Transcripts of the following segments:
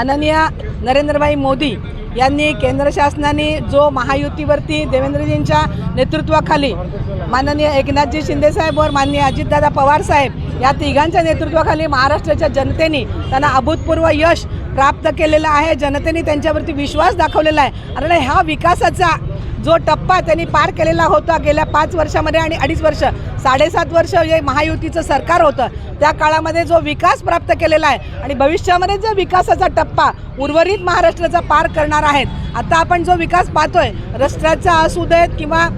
माननीय नरेंद्रभाई मोदी यांनी केंद्र शासनाने जो महायुतीवरती देवेंद्रजींच्या नेतृत्वाखाली माननीय एकनाथजी शिंदेसाहेब और माननीय अजितदादा पवार साहेब या तिघांच्या नेतृत्वाखाली महाराष्ट्राच्या जनतेने त्यांना अभूतपूर्व यश प्राप्त केलेलं आहे। जनतेने त्यांच्यावरती विश्वास दाखवलेला आहे आणि ह्या विकासाचा जो टप्पा त्यांनी पार केलेला होता गेल्या 5 वर्षामध्ये आणि 2.5 वर्ष 7.5 वर्ष जे महायुतीचं सरकार होतं त्या काळामध्ये जो विकास प्राप्त केलेला आहे आणि भविष्यामध्ये जो विकासाचा टप्पा उर्वरित महाराष्ट्राचा पार करणार आहेत। आता आपण जो विकास पाहतोय रस्त्याचा असू देत किंवा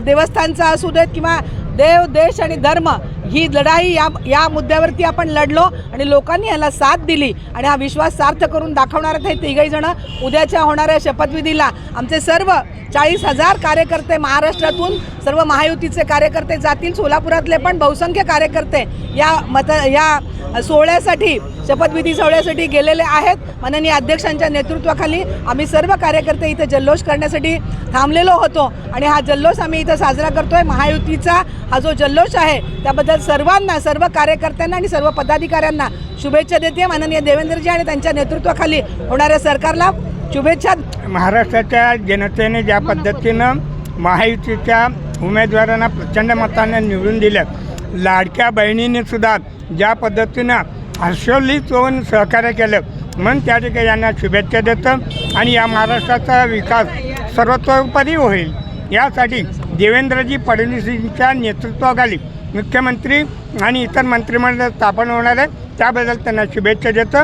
देवस्थानचा असू देत किंवा देव देश आणि धर्म ही लढाई या मुद्द्यावरती आपण लढलो आणि लोकांनी याला साथ दिली आणि हा विश्वास सार्थ करून दाखवणार आहेत। हे तिघही जण उद्याच्या होणाऱ्या शपथविधीला आमचे सर्व 40,000 कार्यकर्ते महाराष्ट्रातून सर्व महायुतीचे कार्यकर्ते जातील। सोलापुरातले पण बहुसंख्य कार्यकर्ते या सोहळ्यासाठी शपथविधी सोहळ्यासाठी गेलेले आहेत। माननीय अध्यक्षांच्या नेतृत्वाखाली आम्ही सर्व कार्यकर्ते इथे जल्लोष करण्यासाठी थांबलेलो होतो आणि हा जल्लोष आम्ही इथं साजरा करतोय। महायुतीचा हा जो जल्लोष आहे त्याबद्दल सर्वांना सर्व कार्यकर्त्यांना आणि सर्व पदाधिकाऱ्यांना शुभेच्छा देते। माननीय देवेंद्रजी आणि त्यांच्या नेतृत्वाखाली होणाऱ्या सरकारला शुभेच्छा। महाराष्ट्राच्या जनतेने ज्या पद्धतीनं महायुतीच्या उमेदवारांना प्रचंड मताने निवडून दिलं, लाडक्या बहिणीने सुद्धा ज्या पद्धतीनं हर्षोल्लित होऊन सहकार्य केलं म्हणून त्या ठिकाणी यांना शुभेच्छा देतं आणि या महाराष्ट्राचा विकास सर्वतोपरी होईल यासाठी देवेंद्रजी फडणवीसांच्या नेतृत्वाखाली मुख्यमंत्री आणि इतर मंत्रिमंडळ स्थापन होणार आहे, त्याबद्दल त्यांना शुभेच्छा देतं।